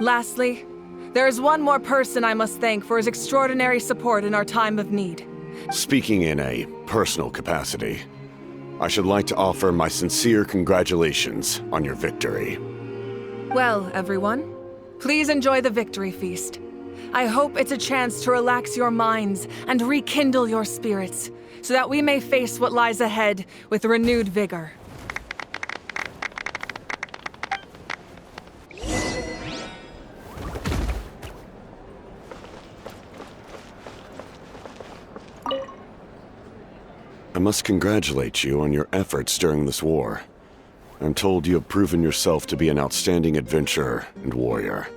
Lastly, there is one more person I must thank for his extraordinary support in our time of need. Speaking in a personal capacity, I should like to offer my sincere congratulations on your victory. Well, everyone, please enjoy the victory feast. I hope it's a chance to relax your minds and rekindle your spirits, so that we may face what lies ahead with renewed vigor. I must congratulate you on your efforts during this war. I'm told you have proven yourself to be an outstanding adventurer and warrior.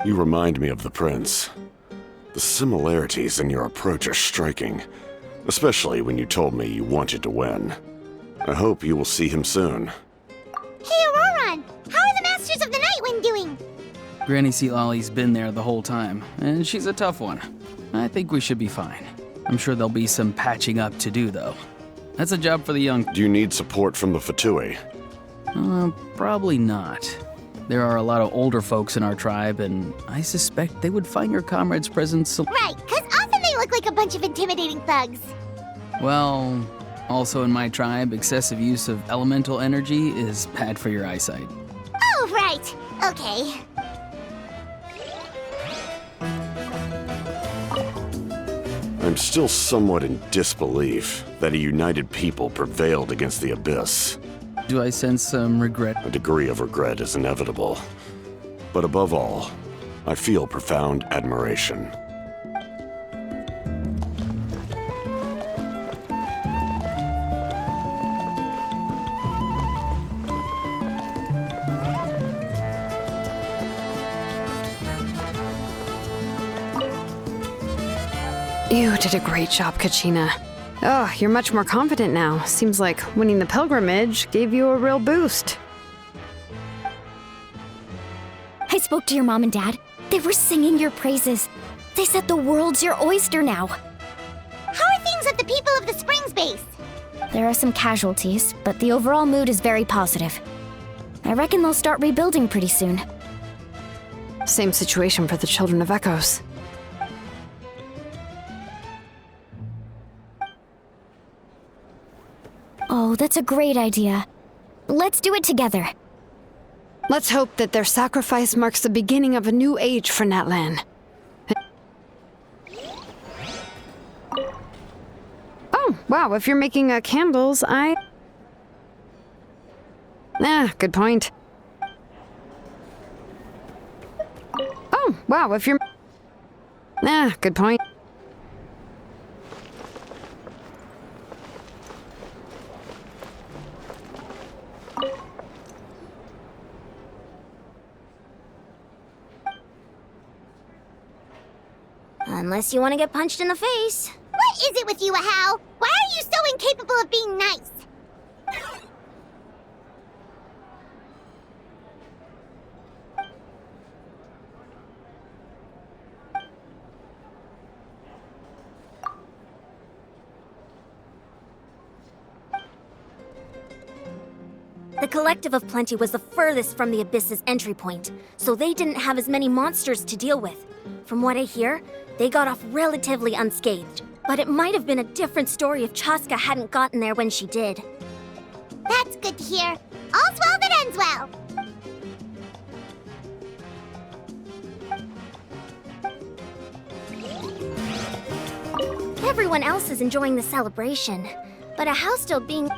You remind me of the prince. The similarities in your approach are striking, especially when you told me you wanted to win. I hope you will see him soon. Hey, Auroron! How are the Masters of the Nightwind doing? Granny Sealolly's been there the whole time, and she's a tough one. I think we should be fine. I'm sure there'll be some patching up to do, though. That's a job for the young. Do you need support from the Fatui? Probably not. There are a lot of older folks in our tribe, and I suspect they would find your comrade's presence. Right, because often they look like a bunch of intimidating thugs. Well, also in my tribe, excessive use of elemental energy is bad for your eyesight. Oh, right. Okay. I'm still somewhat in disbelief that a united people prevailed against the Abyss. Do I sense some regret? A degree of regret is inevitable. But above all, I feel profound admiration. You did a great job, Kachina. Oh, you're much more confident now. Seems like winning the pilgrimage gave you a real boost. I spoke to your mom and dad. They were singing your praises. They said the world's your oyster now. How are things at the People of the Springs base? There are some casualties, but the overall mood is very positive. I reckon they'll start rebuilding pretty soon. Same situation for the Children of Echoes. Oh, that's a great idea. Let's do it together. Let's hope that their sacrifice marks the beginning of a new age for Natlan. Oh, wow, if you're making candles, good point. Oh, wow, if you're... good point. Unless you want to get punched in the face. What is it with you, Ahau? Why are you so incapable of being nice? The Collective of Plenty was the furthest from the Abyss's entry point, so they didn't have as many monsters to deal with. From what I hear, they got off relatively unscathed. But it might have been a different story if Chaska hadn't gotten there when she did. That's good to hear. All's well that ends well. Everyone else is enjoying the celebration, but Ahau's still being...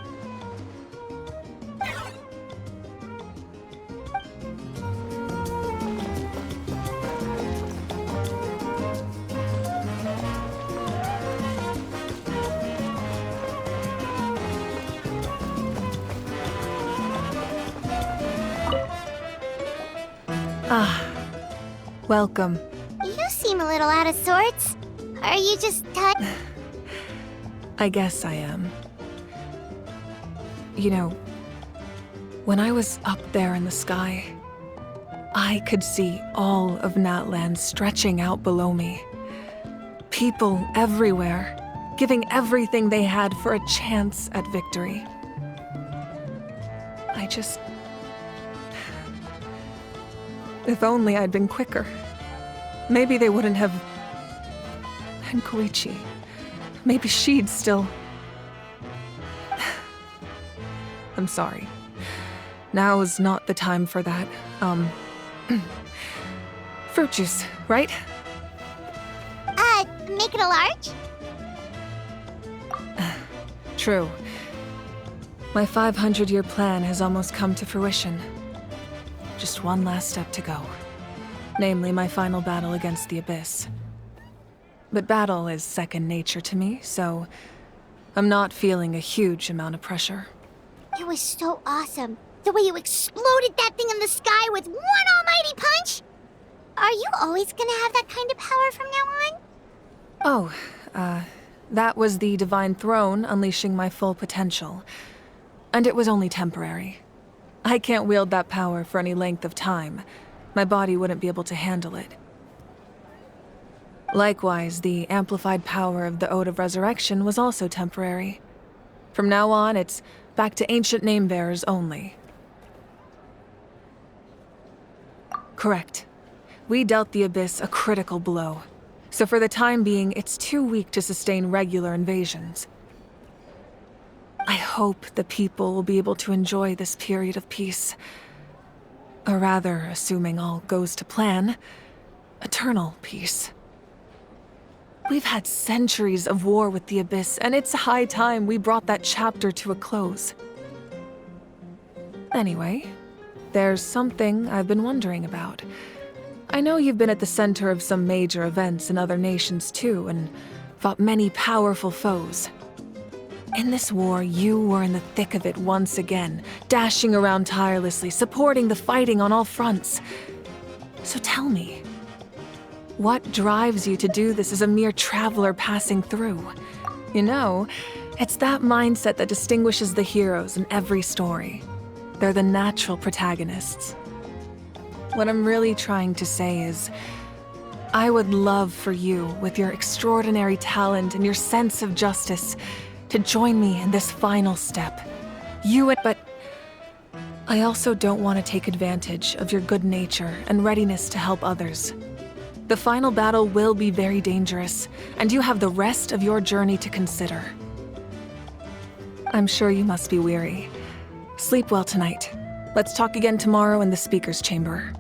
Welcome. You seem a little out of sorts. Are you just tired? I guess I am. You know, when I was up there in the sky, I could see all of Natlan stretching out below me. People everywhere, giving everything they had for a chance at victory. If only I'd been quicker. Maybe they wouldn't have... And Koichi. Maybe she'd still... I'm sorry. Now is not the time for that. Fruit juice, right? Make it a large? True. My 500-year plan has almost come to fruition. Just one last step to go. Namely, my final battle against the Abyss. But battle is second nature to me, so I'm not feeling a huge amount of pressure. It was so awesome. The way you exploded that thing in the sky with one almighty punch! Are you always gonna have that kind of power from now on? Oh, that was the Divine Throne unleashing my full potential. And it was only temporary. I can't wield that power for any length of time. My body wouldn't be able to handle it. Likewise, the amplified power of the Ode of Resurrection was also temporary. From now on, it's back to ancient name-bearers only. Correct. We dealt the Abyss a critical blow. So for the time being, it's too weak to sustain regular invasions. I hope the people will be able to enjoy this period of peace. Or rather, assuming all goes to plan, eternal peace. We've had centuries of war with the Abyss, and it's high time we brought that chapter to a close. Anyway, there's something I've been wondering about. I know you've been at the center of some major events in other nations too, and fought many powerful foes. In this war, you were in the thick of it once again, dashing around tirelessly, supporting the fighting on all fronts. So tell me, what drives you to do this as a mere traveler passing through? You know, it's that mindset that distinguishes the heroes in every story. They're the natural protagonists. What I'm really trying to say is, I would love for you, with your extraordinary talent and your sense of justice, to join me in this final step. But I also don't want to take advantage of your good nature and readiness to help others. The final battle will be very dangerous, and you have the rest of your journey to consider. I'm sure you must be weary. Sleep well tonight. Let's talk again tomorrow in the speaker's chamber.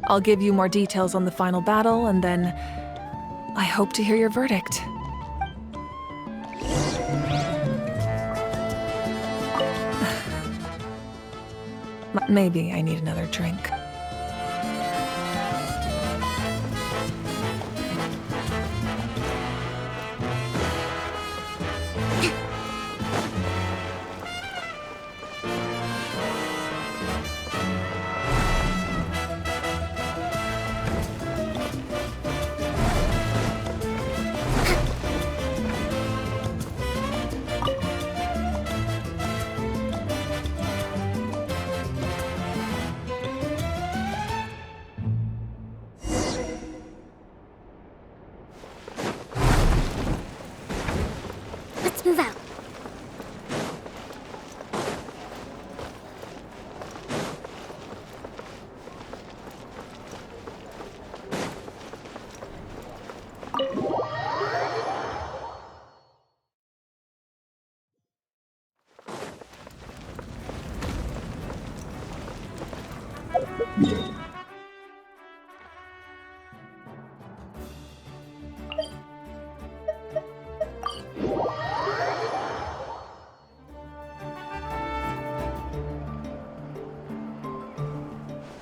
I'll give you more details on the final battle, and then I hope to hear your verdict. Maybe I need another drink. Let's move out.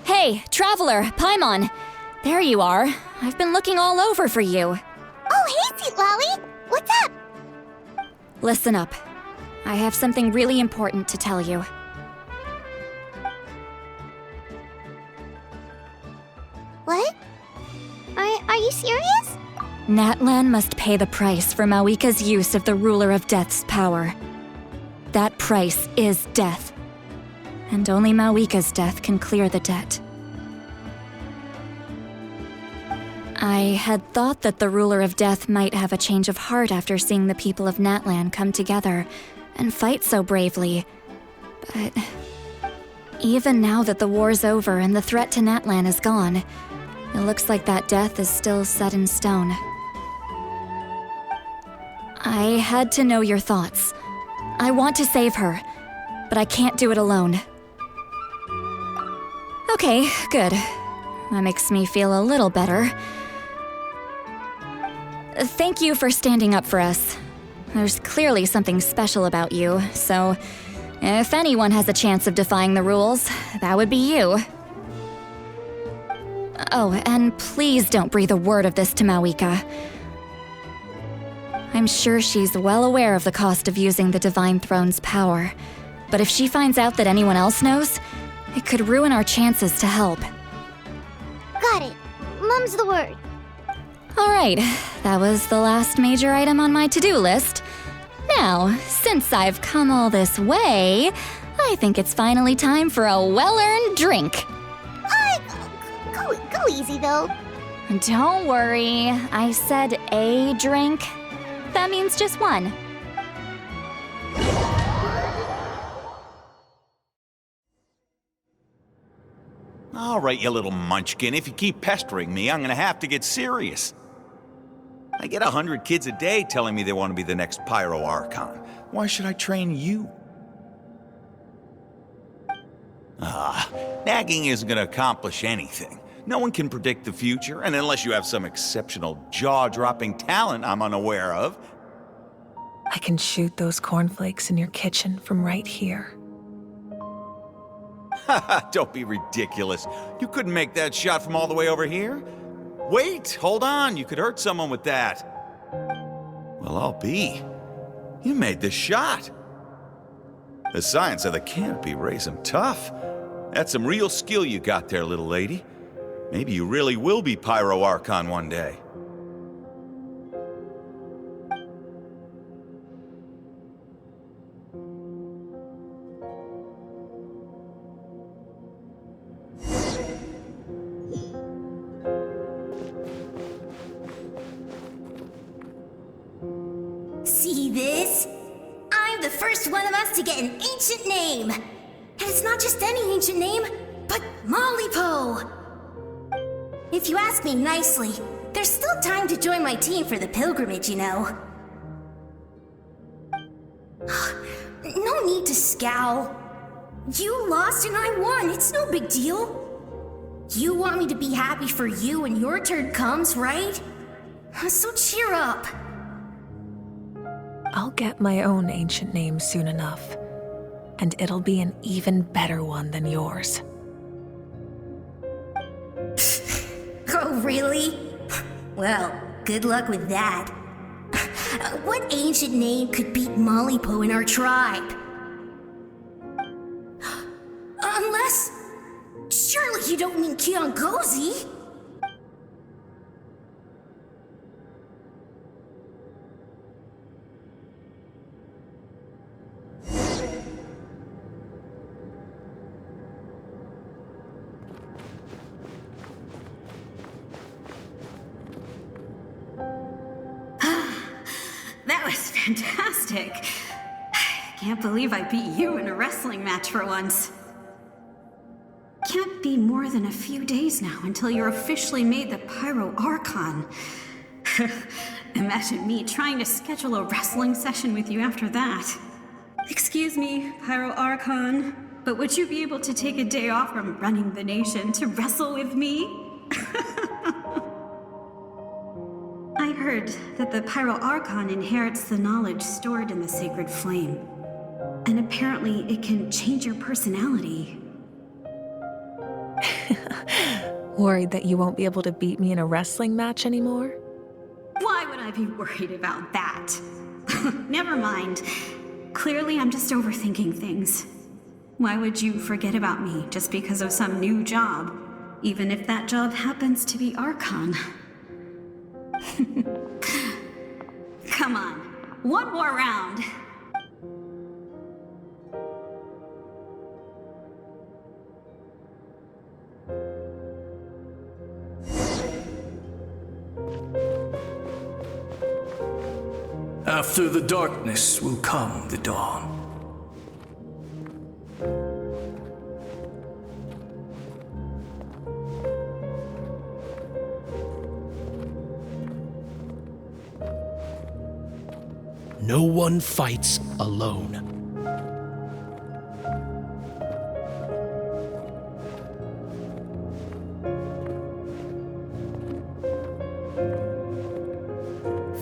Hey, Traveler, Paimon! There you are. I've been looking all over for you. Oh, hey, Sweet Lolly! What's up? Listen up. I have something really important to tell you. What? Are you serious? Natlan must pay the price for Mawika's use of the Ruler of Death's power. That price is death. And only Mawika's death can clear the debt. I had thought that the Ruler of Death might have a change of heart after seeing the people of Natlan come together and fight so bravely. But Even now that the war's over and the threat to Natlan is gone, it looks like that death is still set in stone. I had to know your thoughts. I want to save her, but I can't do it alone. Okay, good. That makes me feel a little better. Thank you for standing up for us. There's clearly something special about you, so if anyone has a chance of defying the rules, that would be you. Oh, and please don't breathe a word of this to Mawika. I'm sure she's well aware of the cost of using the Divine Throne's power, but if she finds out that anyone else knows, it could ruin our chances to help. Got it. Mum's the word. Alright, that was the last major item on my to-do list. Now, since I've come all this way, I think it's finally time for a well-earned drink. Go easy, though. Don't worry, I said a drink. That means just one. All right, you little munchkin, if you keep pestering me, I'm gonna have to get serious. I get 100 kids a day telling me they want to be the next Pyro Archon. Why should I train you? Nagging isn't gonna accomplish anything. No one can predict the future, and unless you have some exceptional jaw-dropping talent I'm unaware of. I can shoot those cornflakes in your kitchen from right here. Don't be ridiculous. You couldn't make that shot from all the way over here? Wait, hold on, you could hurt someone with that. Well, I'll be. You made the shot. The science of the canopy raised him tough. That's some real skill you got there, little lady. Maybe you really will be Pyro Archon one day. See this? I'm the first one of us to get an ancient name. And it's not just any ancient name, but Mollypo. If you ask me nicely, there's still time to join my team for the pilgrimage, you know. No need to scowl. You lost and I won, it's no big deal. You want me to be happy for you when your turn comes, right? So cheer up. I'll get my own ancient name soon enough, and it'll be an even better one than yours. Oh, really? Well, good luck with that. What ancient name could beat Mollypo in our tribe? Unless... surely you don't mean Kiangozi? That was fantastic. Can't believe I beat you in a wrestling match for once. Can't be more than a few days now until you're officially made the Pyro Archon. Imagine me trying to schedule a wrestling session with you after that. Excuse me, Pyro Archon, but would you be able to take a day off from running the nation to wrestle with me? I heard that the Pyro Archon inherits the knowledge stored in the sacred flame. And apparently it can change your personality. Worried that you won't be able to beat me in a wrestling match anymore? Why would I be worried about that? Never mind. Clearly I'm just overthinking things. Why would you forget about me just because of some new job? Even if that job happens to be Archon. Come on, one more round. After the darkness will come the dawn. No one fights alone.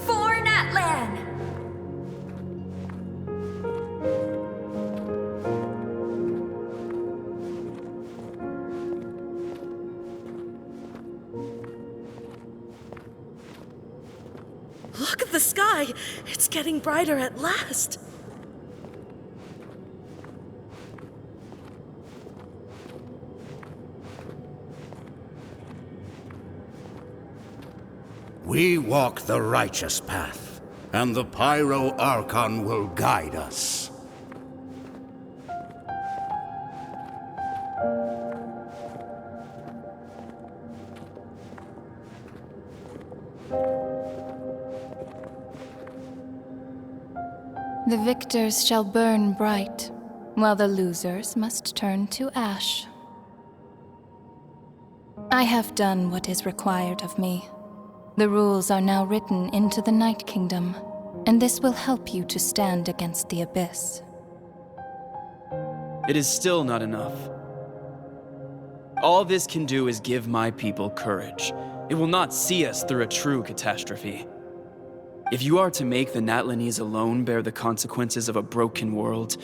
For Natlan! Look at the sky! It's getting brighter at last! We walk the righteous path, and the Pyro Archon will guide us. The victors shall burn bright, while the losers must turn to ash. I have done what is required of me. The rules are now written into the Night Kingdom, and this will help you to stand against the Abyss. It is still not enough. All this can do is give my people courage. It will not see us through a true catastrophe. If you are to make the Natlanese alone bear the consequences of a broken world,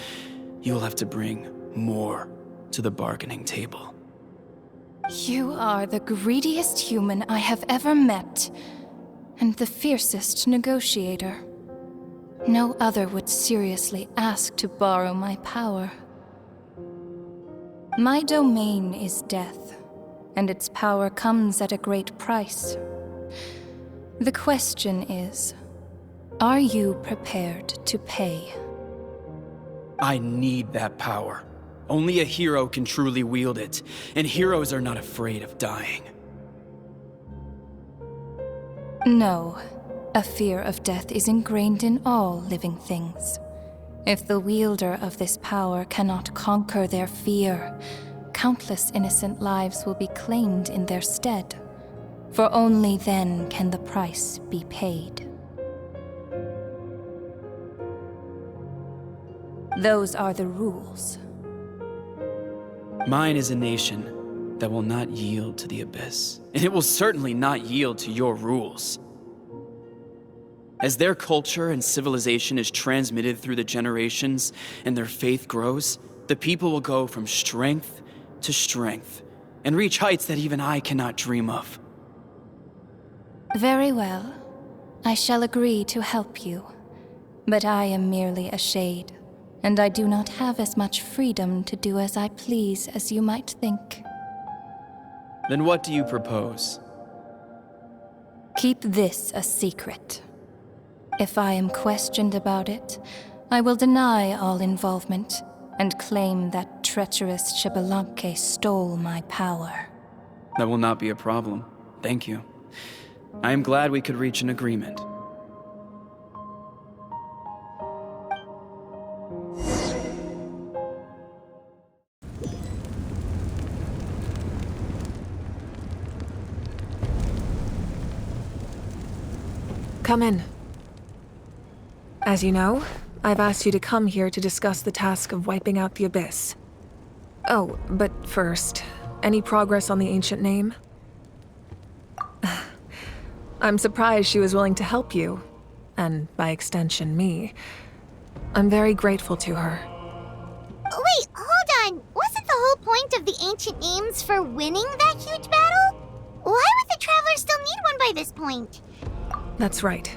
you will have to bring more to the bargaining table. You are the greediest human I have ever met, and the fiercest negotiator. No other would seriously ask to borrow my power. My domain is death, and its power comes at a great price. The question is, are you prepared to pay? I need that power. Only a hero can truly wield it, and heroes are not afraid of dying. No, a fear of death is ingrained in all living things. If the wielder of this power cannot conquer their fear, countless innocent lives will be claimed in their stead, for only then can the price be paid. Those are the rules. Mine is a nation that will not yield to the Abyss, and it will certainly not yield to your rules. As their culture and civilization is transmitted through the generations and their faith grows, the people will go from strength to strength and reach heights that even I cannot dream of. Very well. I shall agree to help you. But I am merely a shade, and I do not have as much freedom to do as I please as you might think. Then what do you propose? Keep this a secret. If I am questioned about it, I will deny all involvement and claim that treacherous Xbalanque stole my power. That will not be a problem. Thank you. I am glad we could reach an agreement. Come in. As you know, I've asked you to come here to discuss the task of wiping out the Abyss. Oh, but first, any progress on the ancient name? I'm surprised she was willing to help you, and by extension, me. I'm very grateful to her. Wait, hold on. Wasn't the whole point of the ancient names for winning that huge battle? Why would the Travelers still need one by this point? That's right.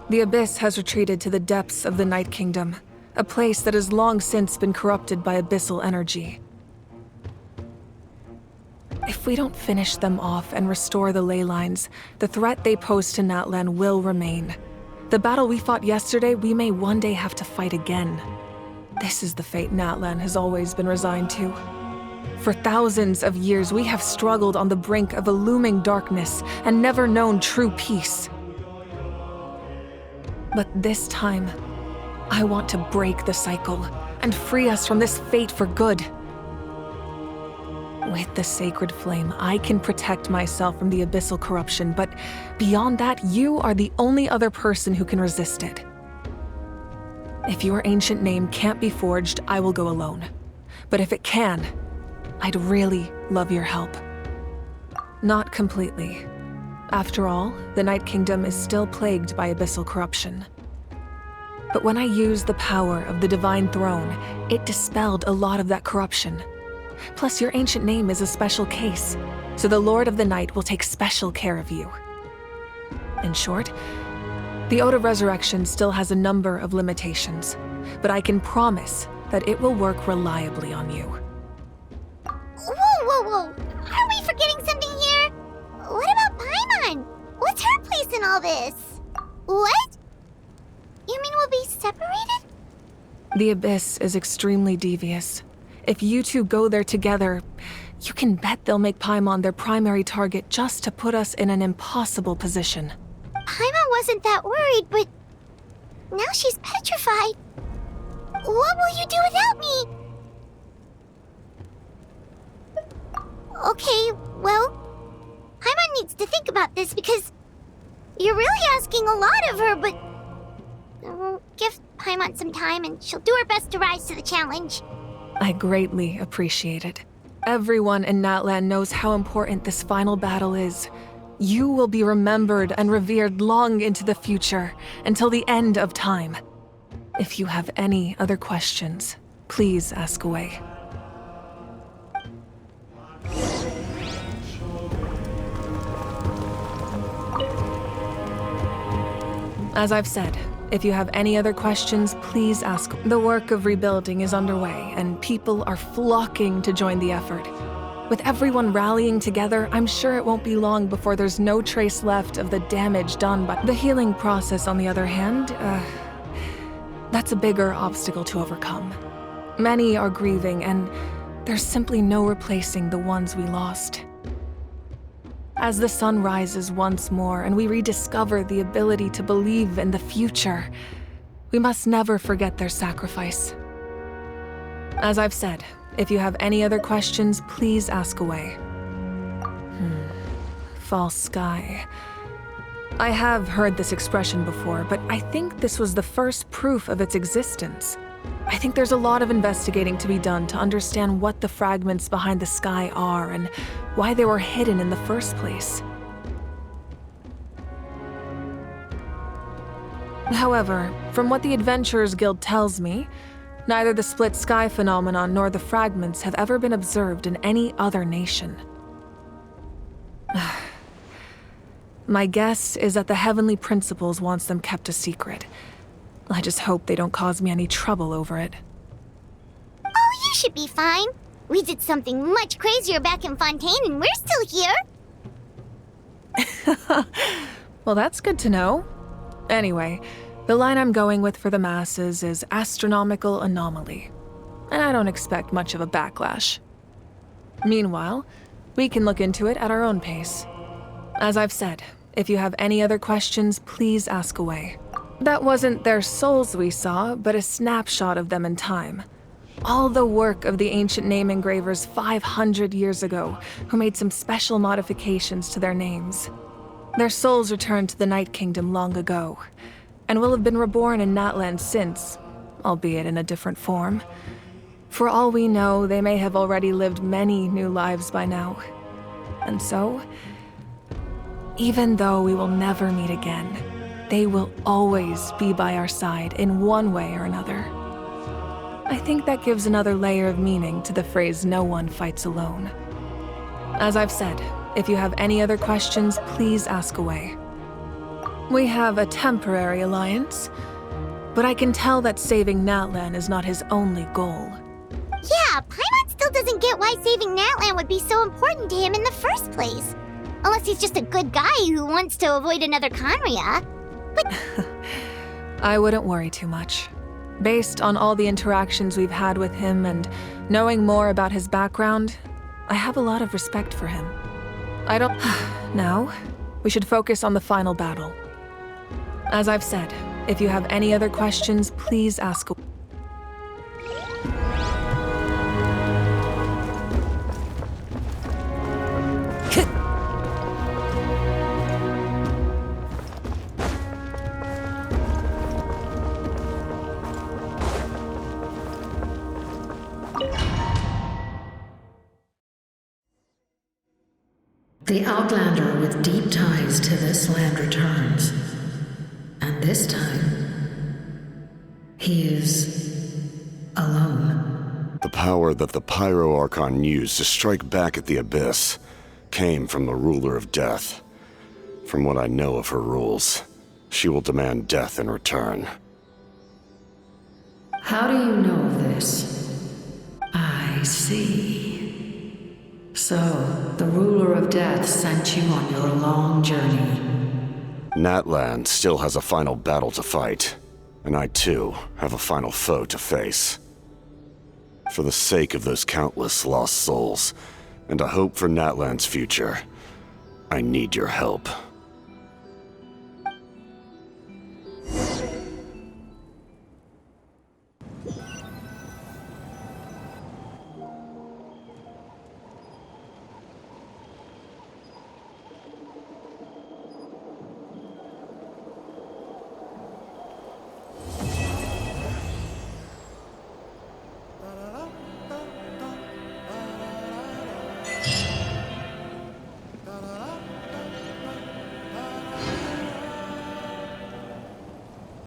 The Abyss has retreated to the depths of the Night Kingdom, a place that has long since been corrupted by abyssal energy. If we don't finish them off and restore the ley lines, the threat they pose to Natlan will remain. The battle we fought yesterday, we may one day have to fight again. This is the fate Natlan has always been resigned to. For thousands of years, we have struggled on the brink of a looming darkness and never known true peace. But this time, I want to break the cycle and free us from this fate for good. With the sacred flame, I can protect myself from the abyssal corruption, but beyond that, you are the only other person who can resist it. If your ancient name can't be forged, I will go alone. But if it can, I'd really love your help. Not completely. After all, the Night Kingdom is still plagued by abyssal corruption. But when I used the power of the Divine Throne, it dispelled a lot of that corruption. Plus, your ancient name is a special case, so the Lord of the Night will take special care of you. In short, the Ode of Resurrection still has a number of limitations, but I can promise that it will work reliably on you. Whoa! Are we forgetting something here? What about Paimon? What's her place in all this? What? You mean we'll be separated? The Abyss is extremely devious. If you two go there together, you can bet they'll make Paimon their primary target just to put us in an impossible position. Paimon wasn't that worried, but now she's petrified. What will you do without me? Okay, well, Paimon needs to think about this because you're really asking a lot of her, but give Paimon some time and she'll do her best to rise to the challenge. I greatly appreciate it. Everyone in Natlan knows how important this final battle is. You will be remembered and revered long into the future, until the end of time. If you have any other questions, please ask away. As I've said, if you have any other questions, please ask. The work of rebuilding is underway, and people are flocking to join the effort. With everyone rallying together, I'm sure it won't be long before there's no trace left of the damage done by the healing process. On the other hand, that's a bigger obstacle to overcome. Many are grieving, and there's simply no replacing the ones we lost. As the sun rises once more and we rediscover the ability to believe in the future, we must never forget their sacrifice. As I've said, if you have any other questions, please ask away. False sky. I have heard this expression before, but I think this was the first proof of its existence. I think there's a lot of investigating to be done to understand what the fragments behind the sky are and why they were hidden in the first place. However, from what the Adventurers Guild tells me, neither the split sky phenomenon nor the fragments have ever been observed in any other nation. My guess is that the Heavenly Principles wants them kept a secret. I just hope they don't cause me any trouble over it. Oh, you should be fine. We did something much crazier back in Fontaine and we're still here. Well, that's good to know. Anyway, the line I'm going with for the masses is astronomical anomaly. And I don't expect much of a backlash. Meanwhile, we can look into it at our own pace. As I've said, if you have any other questions, please ask away. That wasn't their souls we saw, but a snapshot of them in time. All the work of the ancient name engravers 500 years ago, who made some special modifications to their names. Their souls returned to the Night Kingdom long ago, and will have been reborn in Natlan since, albeit in a different form. For all we know, they may have already lived many new lives by now. And so, even though we will never meet again, they will always be by our side in one way or another. I think that gives another layer of meaning to the phrase, "No one fights alone." As I've said, if you have any other questions, please ask away. We have a temporary alliance, but I can tell that saving Natlan is not his only goal. Yeah, Paimon still doesn't get why saving Natlan would be so important to him in the first place. Unless he's just a good guy who wants to avoid another Conria. But I wouldn't worry too much. Based on all the interactions we've had with him and knowing more about his background, I have a lot of respect for him. Now, we should focus on the final battle. As I've said, if you have any other questions, please ask. The Outlander with deep ties to this land returns. And this time, he is alone. The power that the Pyro Archon used to strike back at the Abyss came from the Ruler of Death. From what I know of her rules, she will demand death in return. How do you know of this? I see. So, the Ruler of Death sent you on your long journey. Natlan still has a final battle to fight, and I too have a final foe to face. For the sake of those countless lost souls, and a hope for Natlan's future, I need your help.